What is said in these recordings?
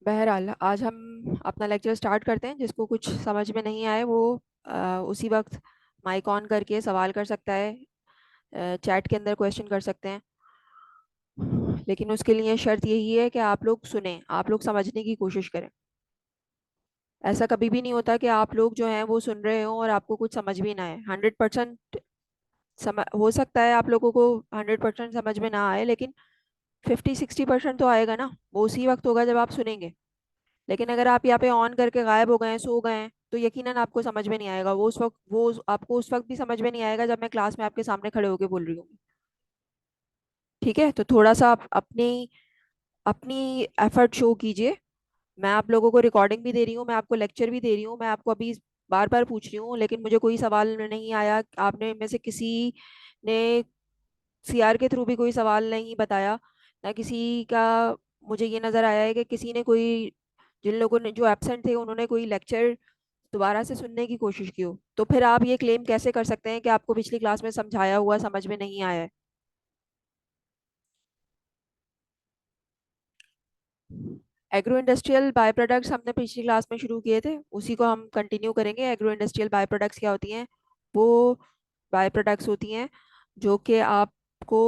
बहरहाल आज हम अपना लेक्चर स्टार्ट करते हैं। जिसको कुछ समझ में नहीं आए वो उसी वक्त माइक ऑन करके सवाल कर सकता है। चैट के अंदर क्वेश्चन कर सकते हैं, लेकिन उसके लिए शर्त यही है कि आप लोग सुने, आप लोग समझने की कोशिश करें। ऐसा कभी भी नहीं होता कि आप लोग जो हैं वो सुन रहे हो और आपको कुछ समझ भी ना आए। 100% हो सकता है आप लोगों को 100% समझ में ना आए, लेकिन 50-60% तो आएगा ना। वो उसी वक्त होगा जब आप सुनेंगे। लेकिन अगर आप यहाँ पे ऑन करके गायब हो गए हैं, सो गए हैं, तो यकीनन आपको समझ में नहीं आएगा। वो उस वक्त आपको उस वक्त भी समझ में नहीं आएगा जब मैं क्लास में आपके सामने खड़े होके बोल रही हूँ। ठीक है, तो थोड़ा सा आप अपनी अपनी एफर्ट शो कीजिए। मैं आप लोगों को रिकॉर्डिंग भी दे रही हूँ, मैं आपको लेक्चर भी दे रही हूँ, मैं आपको अभी बार बार पूछ रही हूँ, लेकिन मुझे कोई सवाल नहीं आया। आपने में से किसी ने सीआर के थ्रू भी कोई सवाल नहीं बताया, ना किसी का। मुझे ये नज़र आया है कि किसी ने कोई, जिन लोगों ने जो एब्सेंट थे उन्होंने कोई लेक्चर दोबारा से सुनने की कोशिश की हो। तो फिर आप ये क्लेम कैसे कर सकते हैं कि आपको पिछली क्लास में समझाया हुआ समझ में नहीं आया है। एग्रो इंडस्ट्रियल बाय प्रोडक्ट्स हमने पिछली क्लास में शुरू किए थे, उसी को हम कंटिन्यू करेंगे। एग्रो इंडस्ट्रियल बाय प्रोडक्ट्स क्या होती हैं? वो बाय प्रोडक्ट्स होती हैं जो कि आपको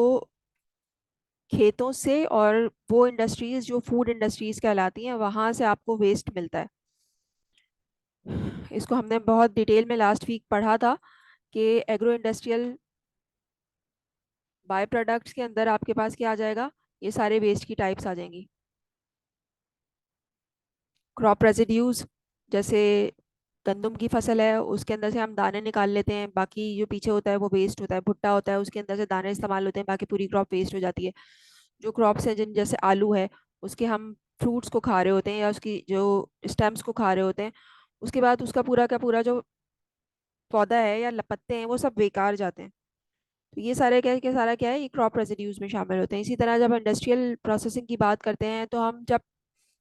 खेतों से, और वो इंडस्ट्रीज जो फूड इंडस्ट्रीज कहलाती हैं, वहां से आपको वेस्ट मिलता है। इसको हमने बहुत डिटेल में लास्ट वीक पढ़ा था कि एग्रो इंडस्ट्रियल बाय प्रोडक्ट्स के अंदर आपके पास क्या आ जाएगा? ये सारे वेस्ट की टाइप्स आ जाएंगी। क्रॉप रेजिड्यूज, जैसे गंदम की फसल है, उसके अंदर से हम दाने निकाल लेते हैं, बाकी जो पीछे होता है वो वेस्ट होता है। भुट्टा होता है, उसके अंदर से दाने इस्तेमाल होते हैं, बाकी पूरी क्रॉप वेस्ट हो जाती है। जो क्रॉप्स हैं जिन, जैसे आलू है, उसके हम फ्रूट्स को खा रहे होते हैं या उसकी जो स्टेम्स को खा रहे होते हैं, उसके बाद उसका पूरा का पूरा जो पौधा है या पत्ते हैं वो सब बेकार जाते हैं। तो ये सारे क्या सारा क्या है, ये क्रॉप रेजिड्यूज में शामिल होते हैं। इसी तरह जब इंडस्ट्रियल प्रोसेसिंग की बात करते हैं, तो हम जब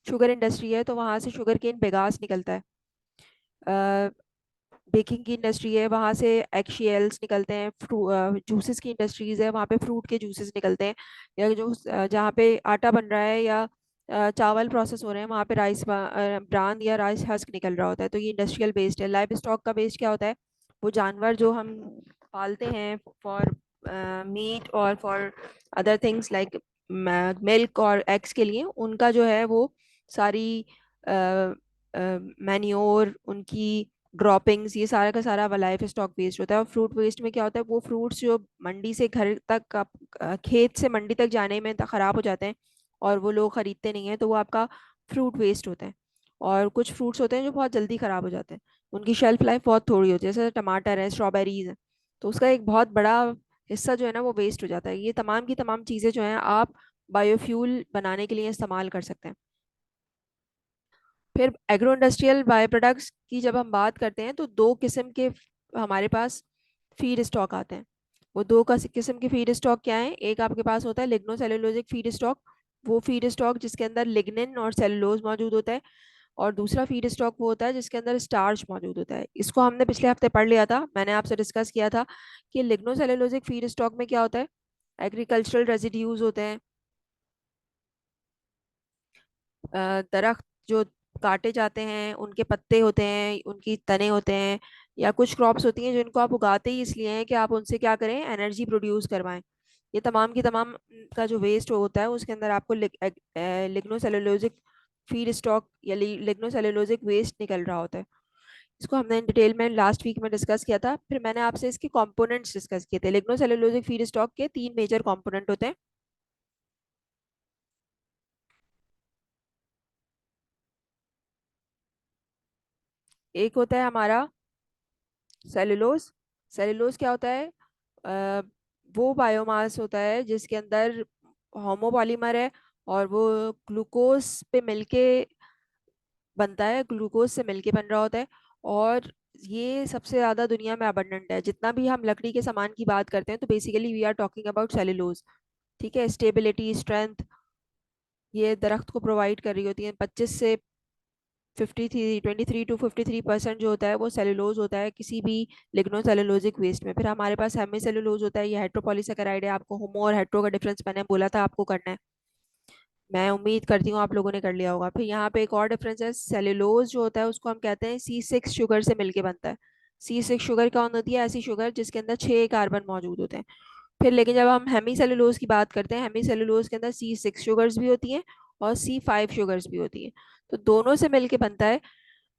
शुगर इंडस्ट्री है तो वहाँ से शुगर केन बेगास निकलता है। बेकिंग की इंडस्ट्री है, वहाँ से एक्शियल्स निकलते हैं। जूसेस की इंडस्ट्रीज है, वहाँ पे फ्रूट के जूसेस निकलते हैं। या जो जहाँ पे आटा बन रहा है या चावल प्रोसेस हो रहे हैं, वहाँ पे राइस ब्रांद या राइस हस्क निकल रहा होता है। तो ये इंडस्ट्रियल वेस्ट है। लाइव स्टॉक का वेस्ट क्या होता है? वो जानवर जो हम पालते हैं फॉर मीट और for other things like milk और एग्स के लिए, उनका जो है वो सारी मैन्योर, उनकी ड्रॉपिंग्स, ये सारा का सारा लाइफ स्टॉक वेस्ट होता है। और फ्रूट वेस्ट में क्या होता है? वो फ्रूट्स जो मंडी से घर तक खेत से मंडी तक जाने में खराब हो जाते हैं और वो लोग खरीदते नहीं हैं, तो वो आपका फ्रूट वेस्ट होता है। और कुछ फ्रूट्स होते हैं जो बहुत जल्दी खराब हो जाते हैं, उनकी शेल्फ लाइफ बहुत थोड़ी होती है, जैसे टमाटर है, स्ट्रॉबेरीज है। तो उसका एक बहुत बड़ा हिस्सा जो है ना वो वेस्ट हो जाता है। ये तमाम की तमाम चीज़ें जो हैं आप बायोफ्यूल बनाने के लिए इस्तेमाल कर सकते हैं। फिर एग्रो इंडस्ट्रियल बाय प्रोडक्ट्स की जब हम बात करते हैं, तो दो किस्म के हमारे पास फीड स्टॉक आते हैं। वो दो का किस्म के फीड स्टॉक क्या है? एक आपके पास होता है लिग्नो सेलुलोजिक फीड स्टॉक, वो फीड स्टॉक जिसके अंदर लिग्निन और सेलुलोज मौजूद होता है। और दूसरा फीड स्टॉक वो होता है जिसके अंदर स्टार्च मौजूद होता है। इसको हमने पिछले हफ्ते पढ़ लिया था, मैंने आपसे डिस्कस किया था कि लिग्नो सेलुलोजिक फीड स्टॉक में क्या होता है? एग्रीकल्चरल रेजिड्यूज होते हैं। दरख्त जो काटे जाते हैं, उनके पत्ते होते हैं, उनकी तने होते हैं, या कुछ क्रॉप्स होती हैं जिनको आप उगाते ही इसलिए हैं कि आप उनसे क्या करें, एनर्जी प्रोड्यूस करवाएं। ये तमाम की तमाम का जो वेस्ट होता है उसके अंदर आपको लिग्नोसेलुलोजिक फीड स्टॉक या लिग्नोसेलुलोजिक वेस्ट निकल रहा होता है। इसको हमने डिटेल में लास्ट वीक में डिस्कस किया था। फिर मैंने आपसे इसके कंपोनेंट्स डिस्कस किए थे। लिग्नोसेलुलोजिक फीड स्टॉक के तीन मेजर कंपोनेंट होते हैं। एक होता है हमारा सेलुलोज। सेलुलोज क्या होता है? अ, वो बायोमास होता है जिसके अंदर होमोपॉलीमर है, और वो ग्लूकोज पे मिलके बनता है, ग्लूकोज से मिलके बन रहा होता है। और ये सबसे ज्यादा दुनिया में अबंडेंट है। जितना भी हम लकड़ी के सामान की बात करते हैं, तो basically we are talking about cellulose. ठीक है, स्टेबिलिटी, स्ट्रेंथ, ये दरख्त को प्रोवाइड कर रही होती है। 23 टू 53% जो होता है वो सेलुलोज होता है किसी भी लिग्नो सेलुलोजिक वेस्ट में। फिर हमारे पास हेमी सेलुलोज होता है, ये हाइड्रोपॉलीसेकेराइड है। आपको होमो और हेट्रो का डिफरेंस मैंने बोला था आपको करना है। मैं उम्मीद करती हूँ आप लोगों ने कर लिया होगा। फिर यहाँ पे एक और डिफरेंस है, सेल्यूलोज जो होता है उसको हम कहते हैं C6 शुगर से मिलके बनता है। C6 शुगर कौन होती है? ऐसी शुगर जिसके अंदर 6 कार्बन मौजूद होते हैं। फिर लेकिन जब हम हेमी सेलुलोज की बात करते हैं, हेमी सेलुलोज के अंदर C6 शुगर्स भी होती हैं और C5 शुगर्स भी होती हैं। तो दोनों से मिलके बनता है।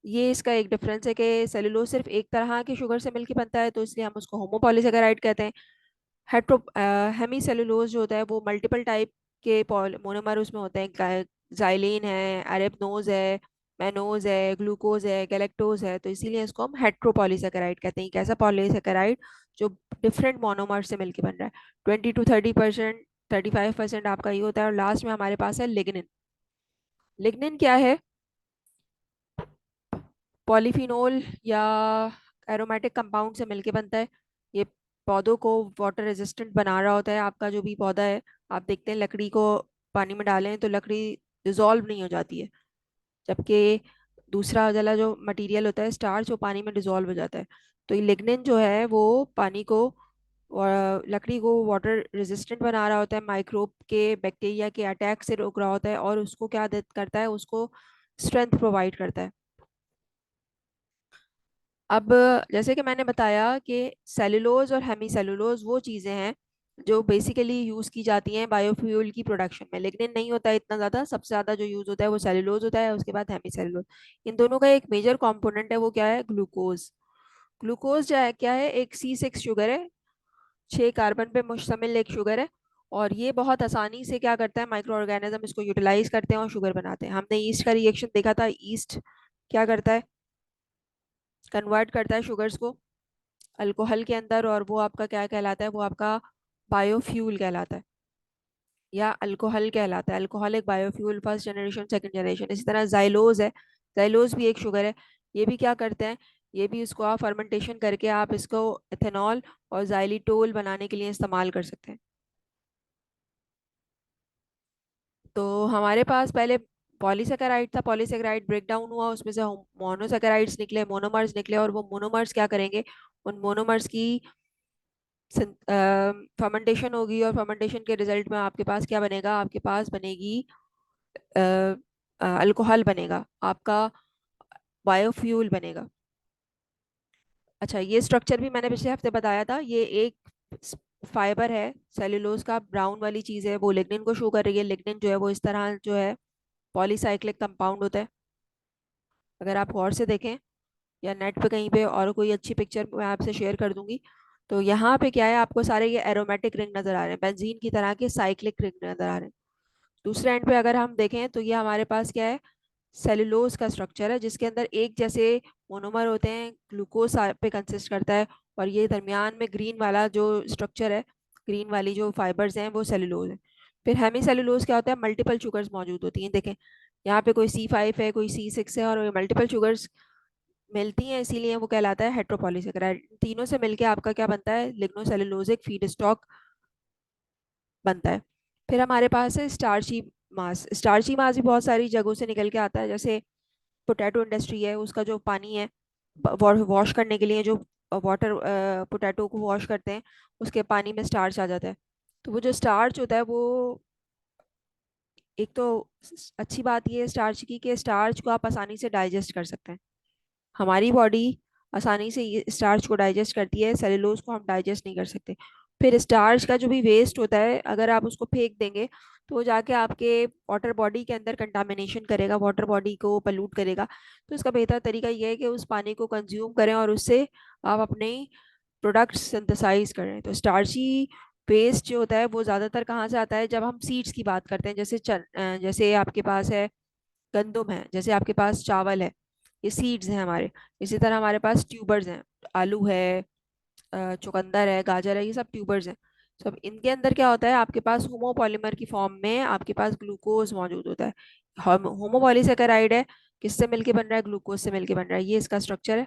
ये इसका एक डिफरेंस है कि सेलुलोज सिर्फ एक तरह के शुगर से मिलके बनता है, तो इसलिए हम उसको होमोपॉलीसेकेराइड कहते हैं। हेट्रो हेमी सेलुलोज जो होता है वो मल्टीपल टाइप के मोनोमर उसमें होते हैं। जाइलीन है, अरेबनोज है, मैनोज है, ग्लूकोज है, गैलेक्टोज है, तो इसीलिए इसको हम हेट्रोपॉलीसेकेराइड कहते हैं। एक ऐसा पॉलीसेकेराइड जो डिफरेंट मोनोमर से मिलके बन रहा है। 20 to 30%, 35% आपका ये होता है। और लास्ट में हमारे पास है लिग्निन। लिग्निन क्या है? पॉलीफिनोल या एरोमेटिक कंपाउंड से मिलके बनता है। ये पौधों को वाटर रेजिस्टेंट बना रहा होता है। आपका जो भी पौधा है, आप देखते हैं लकड़ी को पानी में डालें तो लकड़ी डिजोल्व नहीं हो जाती है, जबकि दूसरा वाला जो मटेरियल होता है स्टार्च, वो पानी में डिजोल्व हो जाता है। तो ये लिग्निन जो है वो पानी को लकड़ी को वाटर रेजिस्टेंट बना रहा होता है, माइक्रोब के, बैक्टीरिया के अटैक से रोक रहा होता है, और उसको क्या करता है, उसको स्ट्रेंथ प्रोवाइड करता है। अब जैसे कि मैंने बताया कि सेलुलोज और हेमी सेलुलोज वो चीज़ें हैं जो बेसिकली यूज़ की जाती हैं बायोफ्यूल की प्रोडक्शन में। लिग्निन नहीं होता है इतना ज़्यादा, सबसे ज़्यादा जो यूज़ होता है वो सेलुलोज होता है, उसके बाद हेमी सेलुलोज। इन दोनों का एक मेजर कंपोनेंट है, वो क्या है? ग्लूकोज। ग्लूकोज जो है क्या है? एक C6 शुगर है, 6 कार्बन पे मुश्तमिल एक शुगर है। और ये बहुत आसानी से क्या करता है, माइक्रो ऑर्गेनिज्म इसको यूटिलाइज करते हैं और शुगर बनाते हैं। हमने ईस्ट का रिएक्शन देखा था। ईस्ट क्या करता है? कन्वर्ट करता है शुगर्स को अल्कोहल के अंदर, और वो आपका क्या कहलाता है? वो आपका बायोफ्यूल कहलाता है या अल्कोहल कहलाता है। अल्कोहल एक biofuel, first generation, second generation. इसी तरह जाइलोज है, जाइलोज भी एक शुगर है। ये भी क्या करते हैं? ये भी इसको आप फर्मेंटेशन करके आप इसको इथेनॉल और जाइलिटोल बनाने के लिए इस्तेमाल कर सकते हैं। तो हमारे पास पहले पॉलीसेकेराइड था, पॉलीसेकेराइड ब्रेक डाउन हुआ, उसमें से मोनोसेकेराइड्स निकले, मोनोमर्स निकले, और वो मोनोमर्स क्या करेंगे? उन मोनोमर्स की फर्मेंटेशन होगी, और फर्मेंटेशन के रिजल्ट में आपके पास क्या बनेगा? आपके पास बनेगी अल्कोहल बनेगा, आपका बायोफ्यूल बनेगा। अच्छा, ये स्ट्रक्चर भी मैंने पिछले हफ्ते बताया था। ये एक फाइबर है सेलुलोज का, ब्राउन वाली चीज है, वो लिग्निन को शो कर रही है। लिग्निन जो है वो इस तरह जो है पॉलीसाइक्लिक कंपाउंड होता है। अगर आप गौर से देखें या नेट पे कहीं पे और कोई अच्छी पिक्चर मैं आपसे शेयर कर दूंगी, तो यहाँ पे क्या है, आपको सारे ये एरोमेटिक रिंग नजर आ रहे हैं, बेंजीन की तरह के साइक्लिक रिंग नजर आ रहे हैं। दूसरे एंड पे अगर हम देखें तो ये हमारे पास क्या है? सेलुलोज का स्ट्रक्चर है, जिसके अंदर एक जैसे मोनोमर होते हैं, ग्लूकोज पे कंसिस्ट करता है। और ये दरमियान में ग्रीन वाला जो स्ट्रक्चर है, ग्रीन वाली जो फाइबर्स हैं, वो सेलुलोज है। फिर हेमी सेलुलोज क्या होता है? मल्टीपल शुगर्स मौजूद होती हैं। देखें यहाँ पे कोई C5 है, कोई C6 है, और मल्टीपल शुगर्स मिलती हैं, इसीलिए वो कहलाता है हेट्रोपॉलीसेकेराइड। तीनों से मिलके आपका क्या बनता है? लिग्नोसेलुलोजिक फीड स्टॉक बनता है। फिर हमारे पास है स्टार्ची मास। स्टार्ची मास भी बहुत सारी जगहों से निकल के आता है। जैसे पोटैटो इंडस्ट्री है, उसका जो पानी है वॉश करने के लिए, जो वाटर पोटैटो को वॉश करते हैं, उसके पानी में स्टार्च आ जाता है। तो वो जो स्टार्च होता है वो, एक तो अच्छी बात ये है स्टार्च की कि स्टार्च को आप आसानी से डाइजेस्ट कर सकते हैं। हमारी बॉडी आसानी से ये स्टार्च को डाइजेस्ट करती है, सेलुलोज को हम डाइजेस्ट नहीं कर सकते। फिर स्टार्च का जो भी वेस्ट होता है, अगर आप उसको फेंक देंगे तो वो जाके आपके वाटर बॉडी के अंदर कंटामिनेशन करेगा, वाटर बॉडी को पलूट करेगा। तो इसका बेहतर तरीका ये है कि उस पानी को कंज्यूम करें और उससे आप अपने प्रोडक्ट्स सिंथेसाइज करें। तो स्टार्ची वेस्ट जो होता है वो ज़्यादातर कहाँ से आता है? जब हम सीड्स की बात करते हैं, जैसे जैसे आपके पास है गंदुम है, जैसे आपके पास चावल है, ये सीड्स हैं हमारे। इसी तरह हमारे पास ट्यूबर्स हैं, आलू है, चुकंदर है, गाजर है, ये सब ट्यूबर्स हैं। सब इनके अंदर क्या होता है? आपके पास होमोपॉलीमर की फॉर्म में आपके पास ग्लूकोज मौजूद होता है। होमोपॉलीसेकेराइड है, किससे मिलके बन रहा है? ग्लूकोज से मिलके बन रहा है। ये इसका स्ट्रक्चर है।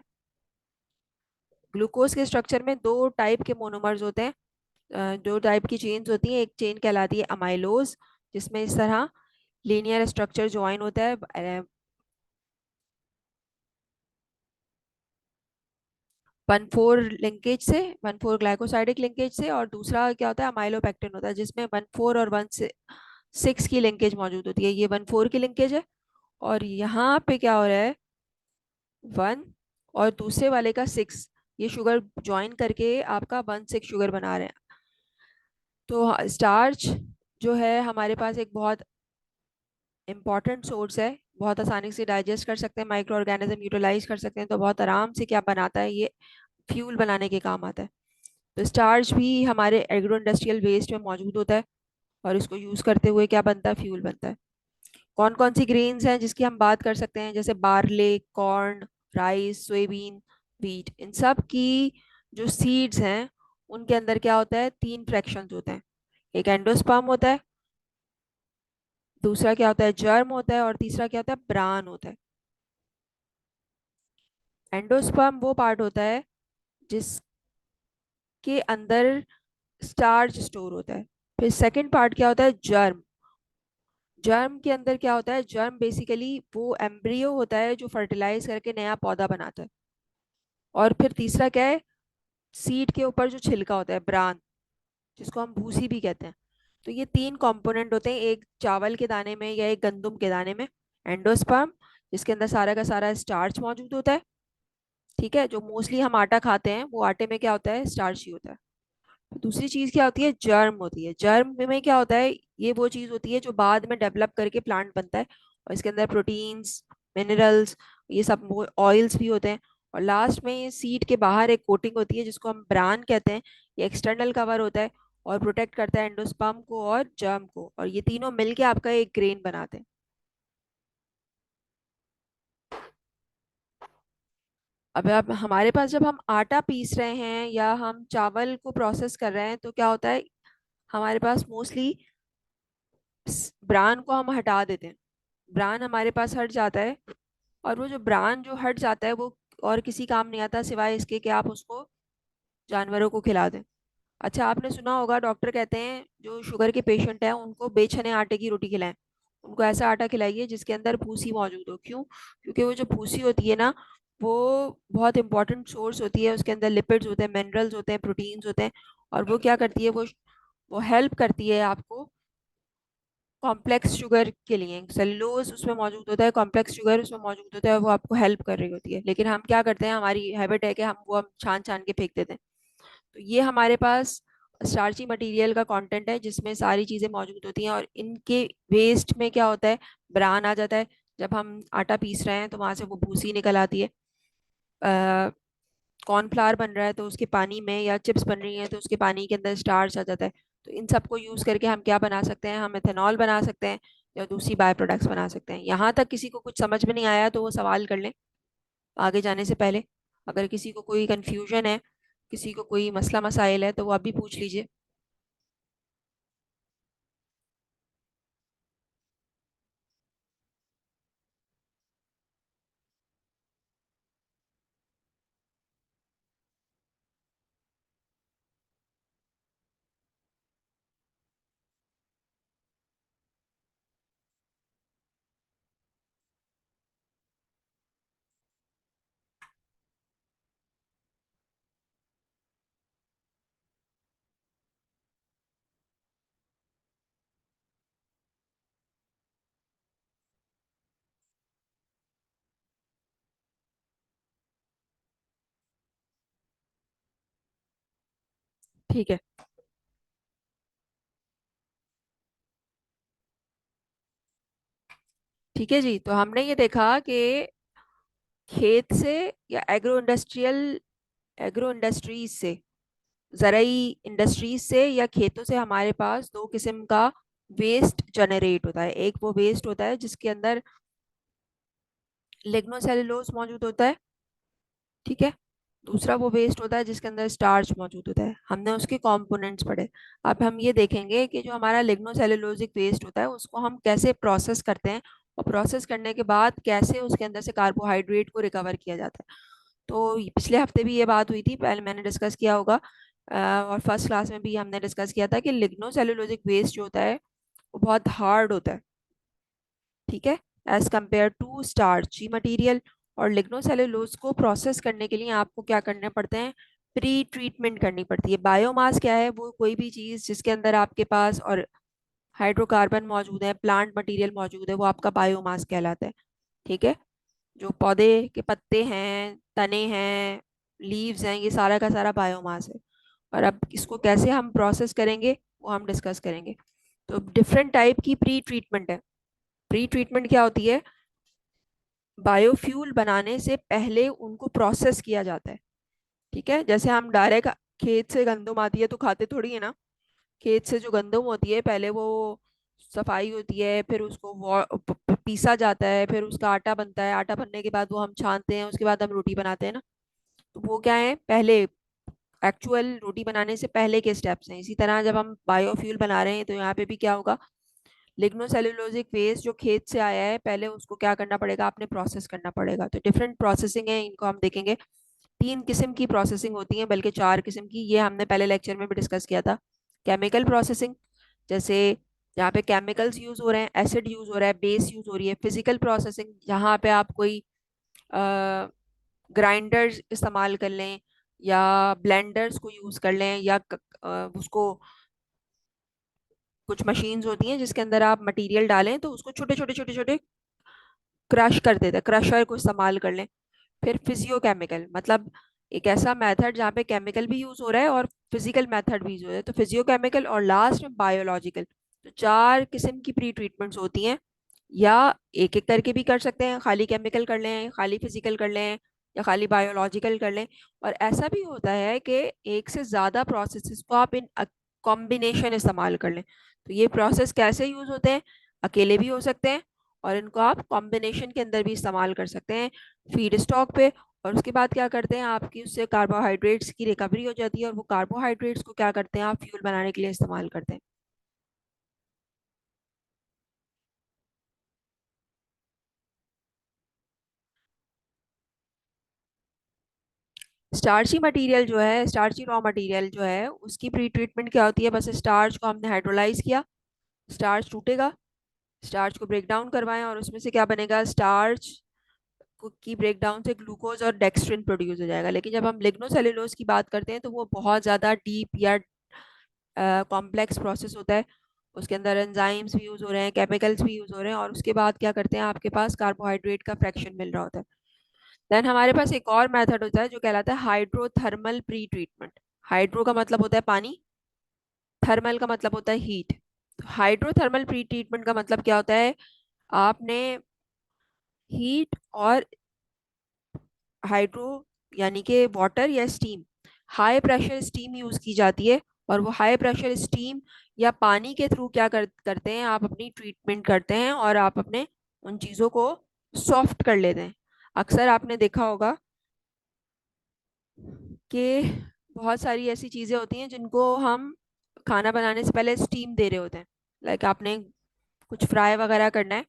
ग्लूकोज के स्ट्रक्चर में दो टाइप के मोनोमर्स होते हैं, दो टाइप की चेन्स होती हैं। एक चेन कहलाती है अमाइलोज, जिसमें इस तरह लीनियर स्ट्रक्चर ज्वाइन होता है 1,4 लिंकेज से, 1,4 ग्लाइकोसाइडिक लिंकेज से। और दूसरा क्या होता है? अमाइलोपेक्टिन होता है, जिसमें 1,4 और 1 6 की लिंकेज मौजूद होती है, ये 1 4 की लिंकेज है। और यहाँ पे क्या हो रहा है, 1 और दूसरे वाले का 6, ये शुगर ज्वाइन करके आपका 1 6 शुगर बना रहे हैं। तो स्टार्च जो है हमारे पास एक बहुत इंपॉर्टेंट सोर्स है, बहुत आसानी से डाइजेस्ट कर सकते हैं, माइक्रो ऑर्गेनिज्म यूटिलाइज कर सकते हैं, तो बहुत आराम से क्या बनाता है, ये फ्यूल बनाने के काम आता है। तो स्टार्च भी हमारे एग्रो इंडस्ट्रियल वेस्ट में मौजूद होता है, और इसको यूज करते हुए क्या बनता है, फ्यूल बनता है। कौन कौन सी ग्रेन्स हैं जिसकी हम बात कर सकते हैं, जैसे barley, corn, rice, soybean, wheat, इन सब की जो सीड्स हैं उनके अंदर क्या होता है, 3 फ्रैक्शंस होते हैं। एक एंडोस्पर्म होता है, दूसरा क्या होता है, जर्म होता है, और तीसरा क्या होता है, ब्रान होता है। एंडोस्पर्म वो पार्ट होता है जिसके अंदर स्टार्च स्टोर होता है। फिर सेकंड पार्ट क्या होता है, जर्म। जर्म के अंदर क्या होता है, जर्म बेसिकली वो एम्ब्रियो होता है जो फर्टिलाइज करके नया पौधा बनाता है। और फिर तीसरा क्या है, सीड के ऊपर जो छिलका होता है, ब्रान, जिसको हम भूसी भी कहते हैं। तो ये 3 कंपोनेंट होते हैं एक चावल के दाने में या एक गंदुम के दाने में। एंडोस्पर्म, जिसके अंदर सारा का सारा स्टार्च मौजूद होता है, ठीक है, जो मोस्टली हम आटा खाते हैं वो आटे में क्या होता है, स्टार्च ही होता है। दूसरी चीज क्या होती है, जर्म होती है। जर्म में क्या होता है, ये वो चीज होती है जो बाद में डेवलप करके प्लांट बनता है, और इसके अंदर प्रोटीन्स, मिनरल्स, ये सब ऑयल्स भी होते हैं। और लास्ट में ये सीड के बाहर एक कोटिंग होती है जिसको हम ब्रान कहते हैं। ये एक्सटर्नल कवर होता है और प्रोटेक्ट करता है एंडोस्पर्म को और जर्म को, और ये तीनों मिलके आपका एक ग्रेन बनाते हैं। अब हमारे पास जब हम आटा पीस रहे हैं या हम चावल को प्रोसेस कर रहे हैं तो क्या होता है, हमारे पास मोस्टली ब्रान को हम हटा देते हैं, ब्रान हमारे पास हट जाता है। और वो जो ब्रान जो हट जाता है वो और किसी काम नहीं आता सिवाय इसके कि आप उसको जानवरों को खिला दें। अच्छा, आपने सुना होगा डॉक्टर कहते हैं जो शुगर के पेशेंट हैं उनको बेचने आटे की रोटी खिलाएं, उनको ऐसा आटा खिलाइए जिसके अंदर भूसी मौजूद हो। क्यों? क्योंकि वो जो भूसी होती है ना, वो बहुत इंपॉर्टेंट सोर्स होती है, उसके अंदर लिपिड्स होते हैं, मिनरल्स होते हैं, प्रोटीन्स होते हैं। और वो क्या करती है, वो हेल्प करती है आपको कॉम्प्लेक्स शुगर के लिए। सेलुलोज उसमें मौजूद होता है, कॉम्प्लेक्स शुगर उसमें मौजूद होता है, वो आपको हेल्प कर रही होती है। लेकिन हम क्या करते हैं, हमारी हैबिट है कि हम छान छान के फेंक देते हैं। तो ये हमारे पास स्टार्ची मटेरियल का कंटेंट है जिसमें सारी चीज़ें मौजूद होती हैं। और इनके वेस्ट में क्या होता है, ब्रान आ जाता है। जब हम आटा पीस रहे हैं तो वहां से वो भूसी निकल आती है। कॉर्नफ्लावर बन रहा है तो उसके पानी में, या चिप्स बन रही हैं तो उसके पानी के अंदर स्टार्च आ जाता है। तो इन सबको यूज करके हम क्या बना सकते हैं, हम एथेनॉल बना सकते हैं या दूसरी बाय प्रोडक्ट्स बना सकते हैं। यहाँ तक किसी को कुछ समझ में नहीं आया तो वो सवाल कर लें आगे जाने से पहले। अगर किसी को कोई कंफ्यूजन है, किसी को कोई मसला मसाइल है, तो वो अभी पूछ लीजिए। ठीक है। ठीक है जी, तो हमने ये देखा कि खेत से या एग्रो इंडस्ट्रीज से, ज़राई इंडस्ट्रीज से या खेतों से हमारे पास 2 किस्म का वेस्ट जनरेट होता है। एक वो वेस्ट होता है जिसके अंदर लिग्नोसेलुलोज मौजूद होता है, ठीक है। दूसरा वो वेस्ट होता है जिसके अंदर स्टार्च मौजूद होता है। हमने उसके कंपोनेंट्स पढ़े। अब हम ये देखेंगे कि जो हमारा लिग्नोसेलुलोजिक वेस्ट होता है उसको हम कैसे प्रोसेस करते हैं, और प्रोसेस करने के बाद कैसे उसके अंदर से कार्बोहाइड्रेट को रिकवर किया जाता है। तो पिछले हफ्ते भी ये बात हुई थी, पहले मैंने डिस्कस किया होगा, और फर्स्ट क्लास में भी हमने डिस्कस किया था कि लिग्नोसेलुलोजिक वेस्ट जो होता है वो बहुत हार्ड होता है, ठीक है, as compare to starchy material. और लिग्नोसेलुलोज को प्रोसेस करने के लिए आपको क्या करने पड़ते हैं, प्री ट्रीटमेंट करनी पड़ती है। बायोमास क्या है, वो कोई भी चीज़ जिसके अंदर आपके पास, और हाइड्रोकार्बन मौजूद है, प्लांट मटेरियल मौजूद है, वो आपका बायोमास कहलाता है। ठीक है। जो पौधे के पत्ते हैं, तने हैं, लीव्स हैं, ये सारा का सारा बायोमास है। और अब इसको कैसे हम प्रोसेस करेंगे वो हम डिस्कस करेंगे। तो डिफरेंट टाइप की प्री ट्रीटमेंट है। प्री ट्रीटमेंट क्या होती है? बायोफ्यूल बनाने से पहले उनको प्रोसेस किया जाता है। ठीक है। जैसे हम डायरेक्ट खेत से गंदम आती है तो खाते थोड़ी है ना। खेत से जो गंदम होती है पहले वो सफाई होती है, फिर उसको पीसा जाता है, फिर उसका आटा बनता है, आटा बनने के बाद वो हम छानते हैं, उसके बाद हम रोटी बनाते हैं ना। तो वो क्या है, पहले एक्चुअल रोटी बनाने से पहले के स्टेप्स हैं। इसी तरह जब हम बायोफ्यूल बना रहे हैं तो यहाँ पे भी क्या होगा, लिग्नोसेलुलोजिक वेस्ट जो खेत से आया है पहले उसको क्या करना पड़ेगा, आपने प्रोसेस करना पड़ेगा। तो डिफरेंट प्रोसेसिंग है, इनको हम देखेंगे। 3 किस्म की प्रोसेसिंग होती है, बल्कि 4 किस्म की, ये हमने पहले लेक्चर में भी डिस्कस किया था। केमिकल प्रोसेसिंग, जैसे जहाँ पे केमिकल्स यूज हो रहे हैं, एसिड यूज हो रहा है, बेस यूज हो रही है। फिजिकल प्रोसेसिंग, जहाँ पे आप कोई ग्राइंडर्स इस्तेमाल कर लें या ब्लेंडर्स को यूज कर लें, या उसको कुछ मशीन्स होती हैं जिसके अंदर आप मटेरियल डालें तो उसको छोटे छोटे छोटे छोटे क्रश कर देता है, क्रशर को इस्तेमाल कर लें। फिर फिजियोकेमिकल, मतलब एक ऐसा मेथड जहाँ पे केमिकल भी यूज हो रहा है और फिजिकल मेथड भी यूज हो रहा है, तो फिजियोकेमिकल। और लास्ट में बायोलॉजिकल। तो 4 किस्म की प्री ट्रीटमेंट्स होती हैं। या एक एक करके भी कर सकते हैं, खाली केमिकल कर लें, खाली फिजिकल कर लें, या खाली बायोलॉजिकल कर लें। और ऐसा भी होता है कि एक से ज़्यादा प्रोसेसेस को आप इन कॉम्बिनेशन इस्तेमाल कर लें। तो ये प्रोसेस कैसे यूज होते हैं? अकेले भी हो सकते हैं और इनको आप कॉम्बिनेशन के अंदर भी इस्तेमाल कर सकते हैं, फीड स्टॉक पे। और उसके बाद क्या करते हैं, आपकी उससे कार्बोहाइड्रेट्स की रिकवरी हो जाती है, और वो कार्बोहाइड्रेट्स को क्या करते हैं, आप फ्यूल बनाने के लिए इस्तेमाल करते हैं। स्टार्ची मटेरियल जो है, स्टार्ची रॉ मटेरियल जो है, उसकी प्री ट्रीटमेंट क्या होती है? बस स्टार्च को हमने हाइड्रोलाइज किया, स्टार्च टूटेगा, स्टार्च को ब्रेक डाउन करवाएं और उसमें से क्या बनेगा, स्टार्च की ब्रेक डाउन से ग्लूकोज और डेक्स्ट्रिन प्रोड्यूस हो जाएगा। लेकिन जब हम लिग्नोसेल्यूलोज की बात करते हैं तो वो बहुत ज़्यादा डीप या कॉम्प्लेक्स प्रोसेस होता है। उसके अंदर एंजाइम्स भी यूज़ हो रहे हैं, केमिकल्स भी यूज़ हो रहे हैं, और उसके बाद क्या करते हैं, आपके पास कार्बोहाइड्रेट का फ्रैक्शन मिल रहा होता है। देन हमारे पास एक और मेथड होता है जो कहलाता है हाइड्रोथर्मल प्री ट्रीटमेंट। हाइड्रो का मतलब होता है पानी, थर्मल का मतलब होता है हीट। हाइड्रोथर्मल प्री ट्रीटमेंट का मतलब क्या होता है, आपने हीट और हाइड्रो यानी कि वाटर या steam, high pressure steam use की जाती है। और वो हाई प्रेशर स्टीम या पानी के थ्रू क्या करते हैं, आप अपनी ट्रीटमेंट करते हैं और आप अपने उन चीज़ों को सॉफ्ट कर लेते हैं। अक्सर आपने देखा होगा कि बहुत सारी ऐसी चीज़ें होती हैं जिनको हम खाना बनाने से पहले स्टीम दे रहे होते हैं। लाइक आपने कुछ फ्राई वगैरह करना है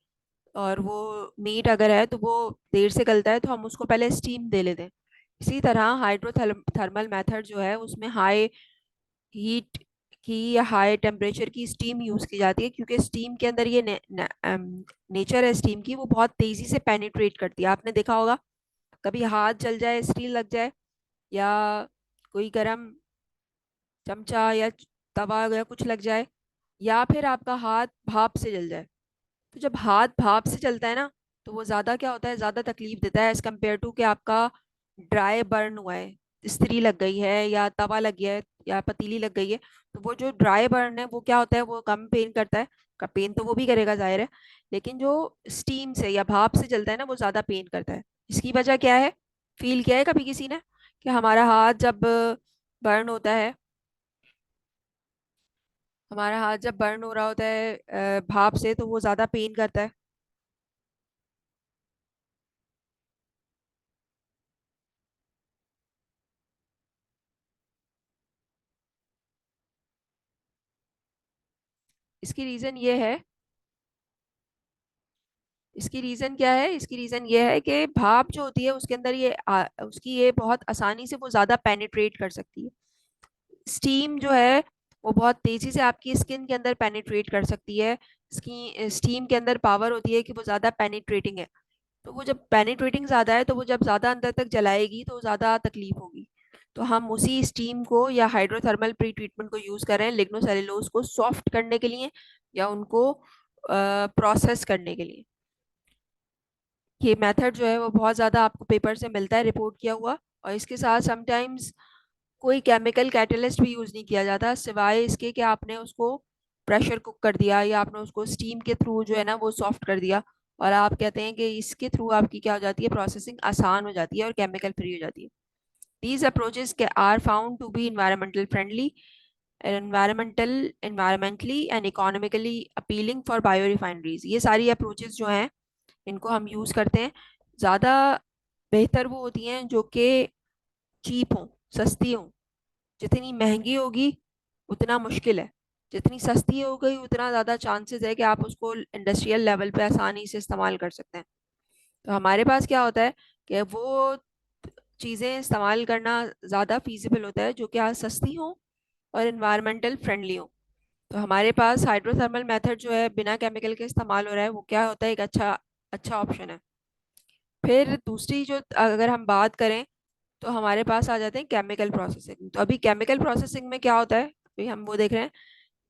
और वो मीट अगर है तो वो देर से गलता है तो हम उसको पहले स्टीम दे लेते हैं। इसी तरह हाइड्रोथर्मल मेथड जो है उसमें हाई हीट की या हाई टेम्परेचर की स्टीम यूज की जाती है, क्योंकि स्टीम के अंदर ये नेचर है स्टीम की, वो बहुत तेजी से पेनिट्रेट करती है। आपने देखा होगा कभी हाथ जल जाए, स्टील लग जाए, या कोई गरम चमचा या तवा या कुछ लग जाए, या फिर आपका हाथ भाप से जल जाए। तो जब हाथ भाप से चलता है ना तो वो ज़्यादा क्या होता है, ज़्यादा तकलीफ देता है एज कम्पेयर टू कि आपका ड्राई बर्न हुआ है, इस्त्री लग गई है या तवा लग गया है या पतीली लग गई है। तो वो जो ड्राई बर्न है वो क्या होता है, वो कम पेन करता है। का पेन तो वो भी करेगा जाहिर है, लेकिन जो स्टीम से या भाप से चलता है ना वो ज़्यादा पेन करता है। इसकी वजह क्या है, फील किया है कभी किसी ने कि हमारा हाथ जब बर्न होता है, हमारा हाथ जब बर्न हो रहा होता है भाप से, तो वो ज़्यादा पेन करता है। इसकी रीज़न ये है, इसकी रीजन क्या है, इसकी रीजन ये है कि भाप जो होती है उसके अंदर उसकी ये बहुत आसानी से वो ज्यादा पेनिट्रेट कर सकती है। स्टीम जो है वो बहुत तेजी से आपकी स्किन के अंदर पेनिट्रेट कर सकती है। स्टीम के अंदर पावर होती है कि वो ज्यादा पेनिट्रेटिंग है। तो वो जब पेनिट्रेटिंग ज्यादा है तो वो जब ज्यादा अंदर तक जलाएगी तो ज्यादा तकलीफ होगी। तो हम उसी स्टीम को या हाइड्रोथर्मल प्री ट्रीटमेंट को यूज कर रहे हैं लिग्नोसेल्यूलोज को सॉफ्ट करने के लिए या उनको प्रोसेस करने के लिए। ये मेथड जो है वो बहुत ज़्यादा आपको पेपर से मिलता है रिपोर्ट किया हुआ, और इसके साथ समटाइम्स कोई केमिकल कैटलिस्ट भी यूज़ नहीं किया जाता सिवाय इसके कि आपने उसको प्रेशर कुक कर दिया या आपने उसको स्टीम के थ्रू जो है ना वो सॉफ्ट कर दिया, और आप कहते हैं कि इसके थ्रू आपकी क्या हो जाती है, प्रोसेसिंग आसान हो जाती है और केमिकल फ्री हो जाती है। These approaches are found to be environmental friendly, environmentally and economically appealing for biorefineries। ये सारी अप्रोचेस जो हैं इनको हम यूज़ करते हैं। ज़्यादा बेहतर वो होती हैं जो कि चीप हों, सस्ती हों। जितनी महंगी होगी उतना मुश्किल है, जितनी सस्ती हो गई उतना ज़्यादा चांसेस है कि आप उसको इंडस्ट्रियल लेवल पे आसानी से इस्तेमाल कर सकते हैं। तो हमारे पास क्या होता है कि वो चीज़ें इस्तेमाल करना ज़्यादा फीजिबल होता है जो कि आज सस्ती हो और इन्वायरमेंटल फ्रेंडली हो। तो हमारे पास हाइड्रोथर्मल मेथड जो है बिना केमिकल के इस्तेमाल हो रहा है, वो क्या होता है, एक अच्छा अच्छा ऑप्शन है। फिर दूसरी जो अगर हम बात करें तो हमारे पास आ जाते हैं केमिकल प्रोसेसिंग। तो अभी केमिकल प्रोसेसिंग में क्या होता है, अभी हम वो देख रहे हैं।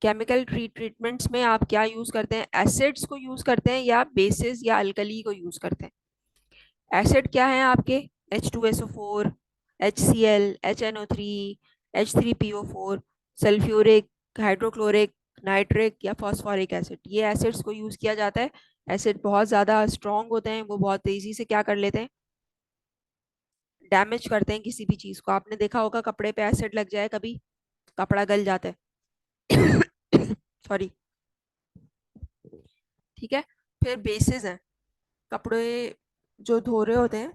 केमिकल ट्रीटमेंट्स में आप क्या यूज़ करते हैं, एसिड्स को यूज़ करते हैं या बेसिस या अल्कली को यूज़ करते हैं। एसिड क्या है आपके, H2SO4, HCl, HNO3, H3PO4, sulphuric, hydrochloric, nitric या फॉस्फोरिक एसिड, ये एसिड्स को यूज़ किया जाता है। एसिड बहुत ज़्यादा स्ट्रॉन्ग होते हैं, वो बहुत तेज़ी से क्या कर लेते हैं, डैमेज करते हैं किसी भी चीज़ को। आपने देखा होगा कपड़े पे एसिड लग जाए कभी, कपड़ा गल जाता है। सॉरी। ठीक है। फिर बेसिस हैं, कपड़े जो धो रहे होते हैं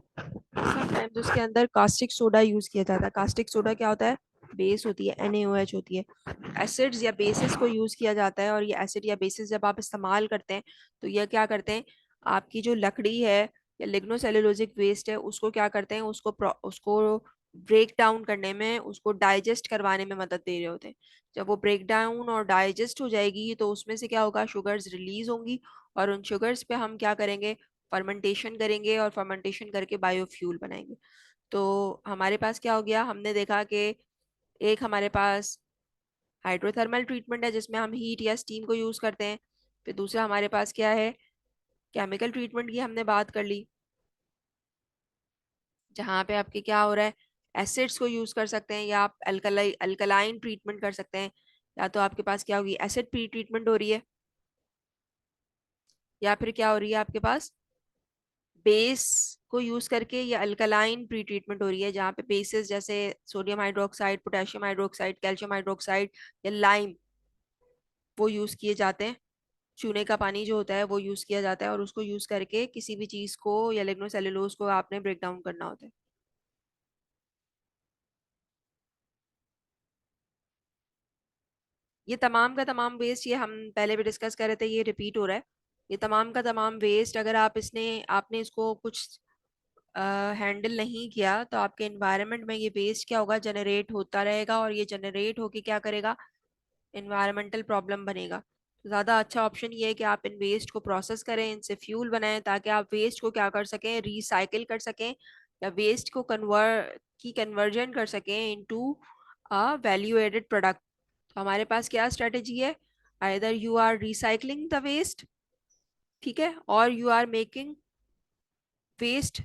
समटाइम्स उसके अंदर कास्टिक सोडा यूज किया जाता है। कास्टिक सोडा क्या होता है, बेस होती है, NaOH होती है। एसिड्स या बेसिस को यूज किया जाता है, और ये एसिड या बेसिस जब आप इस्तेमाल करते हैं तो ये क्या करते हैं, आपकी जो लकड़ी है या लिग्नोसेल्यूलोजिक वेस्ट है उसको क्या करते हैं, उसको ब्रेक डाउन करने में, उसको डाइजेस्ट करवाने में मदद दे रहे होते हैं। जब वो ब्रेक डाउन और डाइजेस्ट हो जाएगी तो उसमें से क्या होगा, शुगर्स रिलीज होंगी, और उन शुगर्स पे हम क्या करेंगे, फर्मेंटेशन करेंगे, और फर्मेंटेशन करके बायोफ्यूल बनाएंगे। तो हमारे पास क्या हो गया, हमने देखा कि एक हमारे पास हाइड्रोथर्मल ट्रीटमेंट है जिसमें हम हीट या स्टीम को यूज करते हैं। फिर दूसरा हमारे पास क्या है, केमिकल ट्रीटमेंट की हमने बात कर ली, जहाँ पे आपके क्या हो रहा है, एसिड्स को यूज कर सकते हैं या आप अल्कलाइन ट्रीटमेंट कर सकते हैं। या तो आपके पास क्या होगी, एसिड प्री ट्रीटमेंट हो रही है, या फिर क्या हो रही है आपके पास, बेस को यूज करके ये अल्कलाइन प्री ट्रीटमेंट हो रही है, जहाँ पे बेसिस जैसे sodium hydroxide, potassium hydroxide, calcium hydroxide या लाइम वो यूज किए जाते हैं। चूने का पानी जो होता है वो यूज किया जाता है, और उसको यूज करके किसी भी चीज को या लिग्नोसेल्यूलोज को आपने ब्रेक डाउन करना होता है। ये तमाम का तमाम वेस्ट, ये हम पहले भी डिस्कस कर रहे थे, ये रिपीट हो रहा है। ये तमाम का तमाम वेस्ट अगर आपने इसको कुछ हैंडल नहीं किया तो आपके एनवायरनमेंट में ये वेस्ट क्या होगा, जनरेट होता रहेगा, और ये जनरेट होके क्या करेगा, एनवायरमेंटल प्रॉब्लम बनेगा। तो ज़्यादा अच्छा ऑप्शन ये है कि आप इन वेस्ट को प्रोसेस करें, इनसे फ्यूल बनाएं, ताकि आप वेस्ट को क्या कर सकें, रिसाइकिल कर सकें, या वेस्ट को कन्वर्जन कर सकें into a value added product. तो हमारे पास क्या स्ट्रेटेजी है, either you are recycling the waste, ठीक है, और you are making waste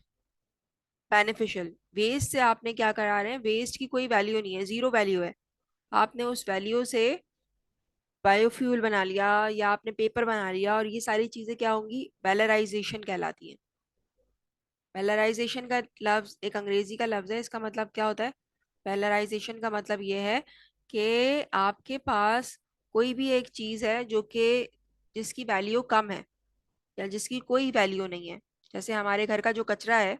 beneficial. Waste से आपने क्या करा रहे हैं, वेस्ट की कोई वैल्यू नहीं है, जीरो वैल्यू है। आपने उस वैल्यू से बायोफ्यूल बना लिया या आपने पेपर बना लिया, और ये सारी चीजें क्या होंगी, वैलराइजेशन कहलाती हैं। वैलराइजेशन का लफ्ज एक अंग्रेजी का लफ्ज है, इसका मतलब क्या होता है, वैलराइजेशन का मतलब ये है कि आपके पास कोई भी एक चीज है जो कि जिसकी वैल्यू कम है या जिसकी कोई वैल्यू नहीं है। जैसे हमारे घर का जो कचरा है,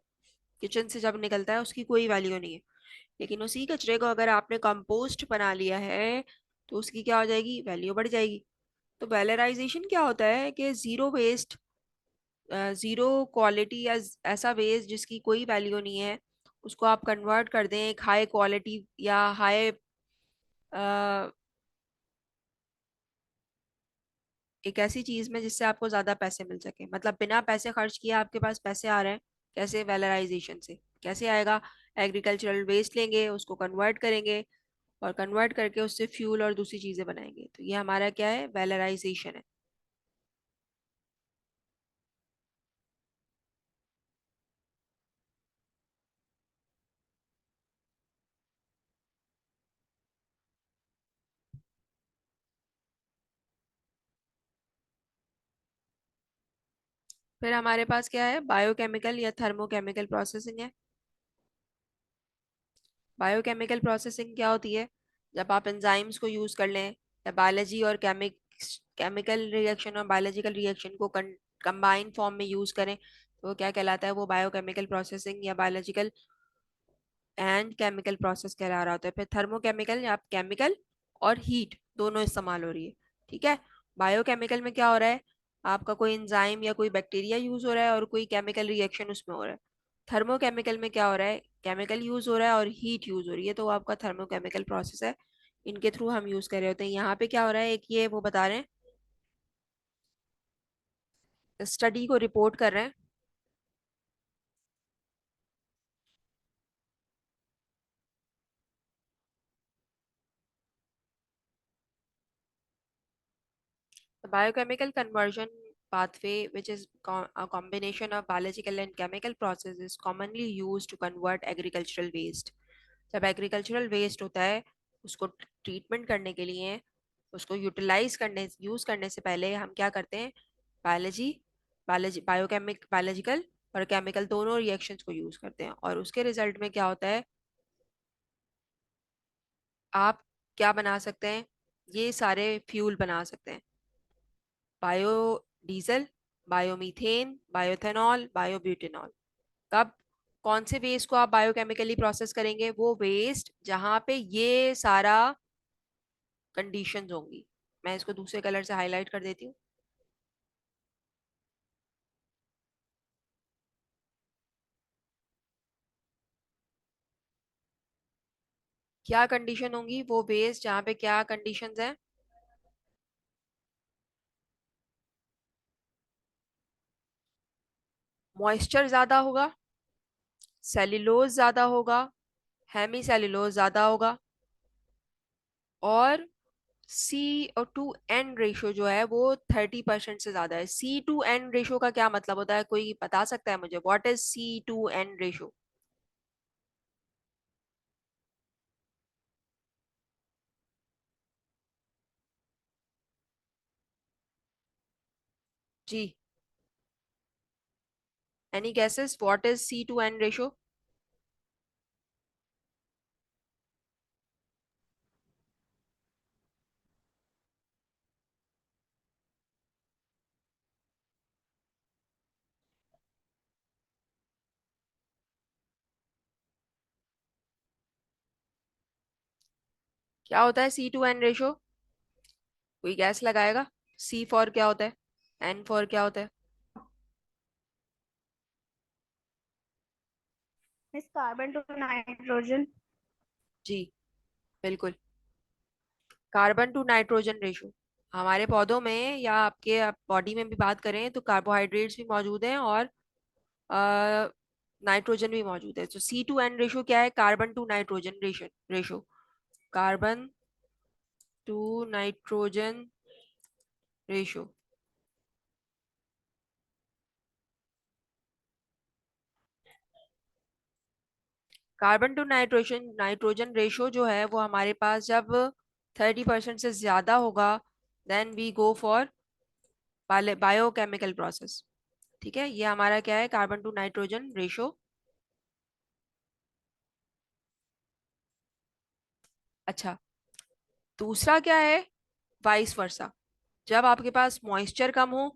किचन से जब निकलता है, उसकी कोई वैल्यू नहीं है, लेकिन उसी कचरे को अगर आपने कंपोस्ट बना लिया है तो उसकी क्या हो जाएगी, वैल्यू बढ़ जाएगी। तो वैलराइजेशन क्या होता है कि जीरो वेस्ट, जीरो क्वालिटी या ऐसा वेस्ट जिसकी कोई वैल्यू नहीं है, उसको आप कन्वर्ट कर दें एक हाई क्वालिटी या हाई, एक ऐसी चीज में जिससे आपको ज्यादा पैसे मिल सके, मतलब बिना पैसे खर्च किए आपके पास पैसे आ रहे हैं। कैसे, वैलराइजेशन से। कैसे आएगा, एग्रीकल्चरल वेस्ट लेंगे, उसको कन्वर्ट करेंगे, और कन्वर्ट करके उससे फ्यूल और दूसरी चीजें बनाएंगे। तो ये हमारा क्या है, वैलराइजेशन है। फिर हमारे पास क्या है, बायोकेमिकल या थर्मोकेमिकल प्रोसेसिंग है। बायोकेमिकल प्रोसेसिंग क्या होती है, जब आप एंजाइम्स को यूज कर लें, या बायोलॉजी और केमिकल रिएक्शन और बायोलॉजिकल रिएक्शन को कंबाइन फॉर्म में यूज करें, तो वो क्या कहलाता है, वो बायोकेमिकल प्रोसेसिंग या बायोलॉजिकल एंड केमिकल प्रोसेस कहला रहा होता है। फिर थर्मोकेमिकल, या केमिकल और हीट दोनों इस्तेमाल हो रही है। ठीक है। बायोकेमिकल में क्या हो रहा है, आपका कोई एंजाइम या कोई बैक्टीरिया यूज हो रहा है और कोई केमिकल रिएक्शन उसमें हो रहा है। थर्मोकेमिकल में क्या हो रहा है, केमिकल यूज हो रहा है और हीट यूज हो रही है, तो वो आपका थर्मोकेमिकल प्रोसेस है। इनके थ्रू हम यूज कर रहे होते हैं। यहाँ पे क्या हो रहा है, एक ये वो बता रहे हैं, स्टडी को रिपोर्ट कर रहे हैं। The biochemical conversion pathway, which is a combination of biological and chemical processes, is commonly used to convert agricultural waste. जब एग्रीकल्चरल वेस्ट होता है, उसको ट्रीटमेंट करने के लिए, उसको यूटिलाइज करने यूज करने से पहले हम क्या करते हैं, बायोलॉजी बायोलॉजी बायोलॉजिकल और केमिकल दोनों रिएक्शंस को यूज करते हैं, और उसके रिजल्ट में क्या होता है, आप क्या बना सकते हैं, ये सारे फ्यूल बना सकते हैं। Bio diesel, biomethane, bioethanol, biobutanol. कब, कौन से वेस्ट को आप बायोकेमिकली प्रोसेस करेंगे, वो वेस्ट जहां पे ये सारा कंडीशंस होंगी। मैं इसको दूसरे कलर से हाईलाइट कर देती हूँ। क्या कंडीशन होंगी, वो वेस्ट जहाँ पे क्या कंडीशंस हैं, मॉइस्चर ज्यादा होगा, सेल्यूलोज ज्यादा होगा, हेमी सेल्यूलोज ज्यादा होगा, और C/2N रेशो जो है वो 30% से ज्यादा है। C/2N रेशो का क्या मतलब होता है, कोई बता सकता है मुझे, व्हाट इज C/2N रेशो? जी, any guesses, what is C/2N ratio? क्या होता है C/2N रेशो, कोई गैस लगाएगा? C फॉर क्या होता है, N फॉर क्या होता है? Miss carbon to nitrogen. जी, बिल्कुल, कार्बन टू नाइट्रोजन रेशो। हमारे पौधों में या आपके बॉडी में भी बात करें तो कार्बोहाइड्रेट्स भी मौजूद हैं, और नाइट्रोजन भी मौजूद है। तो C/2N रेशो क्या है, carbon to nitrogen ratio, carbon to nitrogen ratio. Carbon to nitrogen nitrogen ratio जो है वो हमारे पास जब 30% से ज्यादा होगा, then we go for biochemical process. ठीक है, ये हमारा क्या है, कार्बन टू नाइट्रोजन रेशो। अच्छा, दूसरा क्या है, वाइस वर्सा। जब आपके पास मॉइस्चर कम हो,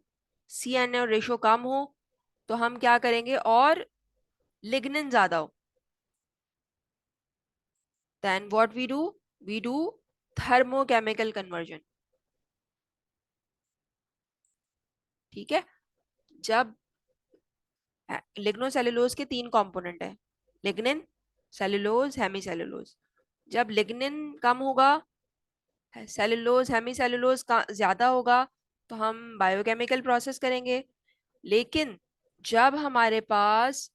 C/N रेशो कम हो, तो हम क्या करेंगे, और लिग्निन ज्यादा हो, then what we do thermochemical conversion. ठीक है। जब लिग्नोसेलुलोज के तीन कंपोनेंट है, लिग्निन, सेलुलोज, हेमी सेलुलोज। जब लिग्निन कम होगा, सेलुलोज हेमी सेलुलोज का ज्यादा होगा, तो हम बायोकेमिकल प्रोसेस करेंगे। लेकिन जब हमारे पास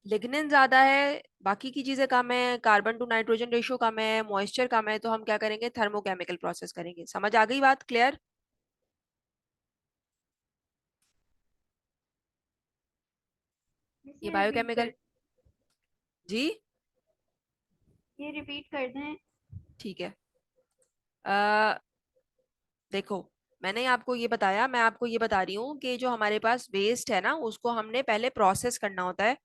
लिग्निन ज्यादा है, बाकी की चीजें कम है, कार्बन टू नाइट्रोजन रेशियो कम है, मॉइस्चर कम है, तो हम क्या करेंगे, थर्मोकेमिकल प्रोसेस करेंगे। समझ आ गई बात? क्लियर? मिस ये ये रिपीट बायोकेमिकल। कर जी। ये रिपीट कर दें। ठीक है। अ, देखो, मैंने आपको ये बताया, मैं आपको ये बता रही हूँ कि जो हमारे पास वेस्ट है ना, उसको हमने पहले प्रोसेस करना होता है।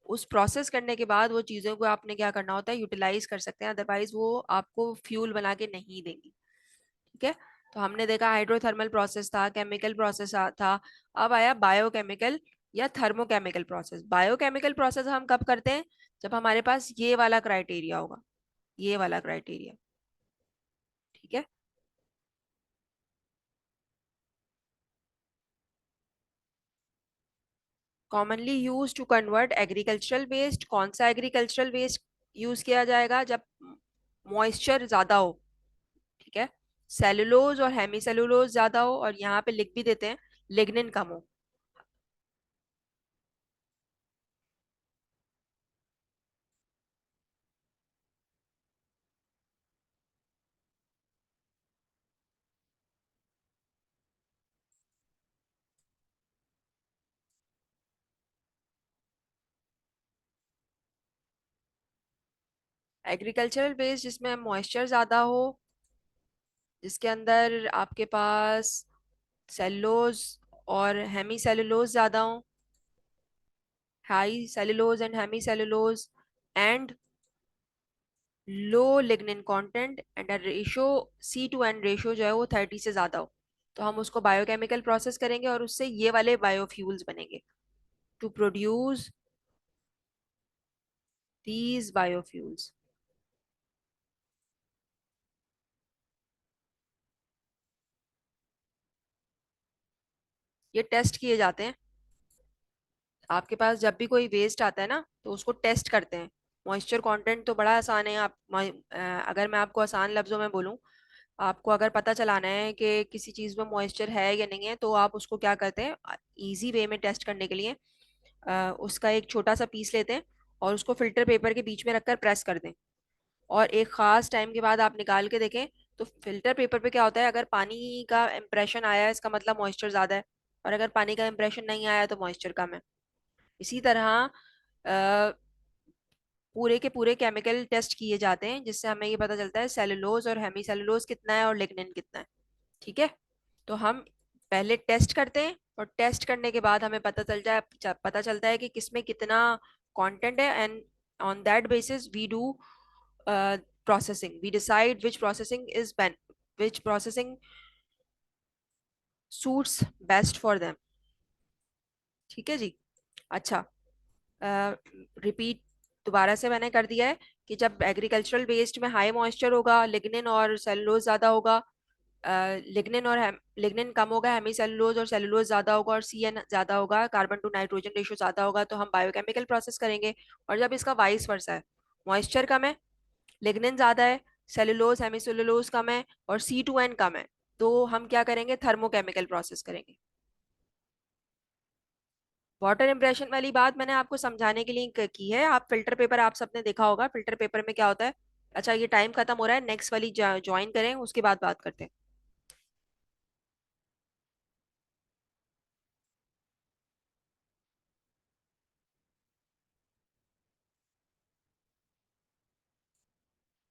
उस प्रोसेस करने के बाद वो चीज़ों को आपने क्या करना होता है, यूटिलाइज कर सकते हैं, अदरवाइज वो आपको फ्यूल बना के नहीं देंगी। ठीक है। तो हमने देखा हाइड्रोथर्मल प्रोसेस था, केमिकल प्रोसेस था। अब आया बायोकेमिकल या थर्मोकेमिकल प्रोसेस। बायोकेमिकल प्रोसेस हम कब करते हैं, जब हमारे पास ये वाला क्राइटेरिया होगा, ये वाला क्राइटेरिया। ठीक है। Commonly use to convert agricultural waste, कौन सा एग्रीकल्चरल वेस्ट यूज किया जाएगा, जब मॉइस्चर ज्यादा हो। ठीक है। सेलुलोज और हेमी सेलुलोज ज्यादा हो, और यहाँ पे लिख भी देते हैं लिग्निन कम हो। एग्रीकल्चरल वेस्ट जिसमें मॉइस्चर ज्यादा हो, जिसके अंदर आपके पास सेलुलोज और हेमी सेलुलोज ज्यादा हो, high cellulose and hemi cellulose, and low lignin content, and ratio C/N ratio जो है वो 30 से ज्यादा हो, तो हम उसको बायोकेमिकल प्रोसेस करेंगे और उससे ये वाले बायोफ्यूल्स बनेंगे, टू प्रोड्यूस दीज बायोफ्यूल्स। ये टेस्ट किए जाते हैं। आपके पास जब भी कोई वेस्ट आता है ना, तो उसको टेस्ट करते हैं। मॉइस्चर कंटेंट तो बड़ा आसान है। अगर मैं आपको आसान लफ्जों में बोलूं, आपको अगर पता चलाना है कि किसी चीज़ में मॉइस्चर है या नहीं है, तो आप उसको क्या करते हैं, इजी वे में टेस्ट करने के लिए उसका एक छोटा सा पीस लेते हैं और उसको फिल्टर पेपर के बीच में रखकर प्रेस कर दें, और एक खास टाइम के बाद आप निकाल के देखें, तो फिल्टर पेपर पे क्या होता है, अगर पानी का इंप्रेशन आया है, इसका मतलब मॉइस्चर ज़्यादा है, और अगर पानी का इंप्रेशन नहीं आया तो मॉइस्चर कम है। इसी तरह पूरे के पूरे केमिकल टेस्ट किए जाते हैं, जिससे हमें ये पता चलता है सेलुलोज और हेमी सेलुलोज कितना है और लिग्निन कितना है। ठीक है। तो हम पहले टेस्ट करते हैं, और टेस्ट करने के बाद हमें पता चलता है कि किसमें कितना कंटेंट है, and on that basis we do processing, we decide which processing suits best for them. ठीक है जी। अच्छा, रिपीट दोबारा से मैंने कर दिया है कि जब एग्रीकल्चरल वेस्ट में हाई मॉइस्चर होगा, लिग्निन और सेलुलोज ज़्यादा होगा, लिग्निन कम होगा, हेमी सेलुलोज और सेलुलोज ज़्यादा होगा, और CN ज़्यादा होगा, कार्बन टू नाइट्रोजन रेशियो ज़्यादा होगा, तो हम बायोकेमिकल प्रोसेस करेंगे। और जब इसका वाइस वर्सा है, मॉइस्चर कम है, लिग्निन ज़्यादा है, सेलुलोज हेमी सेलुलोज कम है, और C/N कम है, तो हम क्या करेंगे, थर्मोकेमिकल प्रोसेस करेंगे। वाटर इंप्रेशन वाली बात मैंने आपको समझाने के लिए की है। आप फिल्टर पेपर आप सबने देखा होगा, फिल्टर पेपर में क्या होता है। अच्छा, ये टाइम खत्म हो रहा है, नेक्स्ट वाली ज्वाइन करें, उसके बाद बात करते हैं।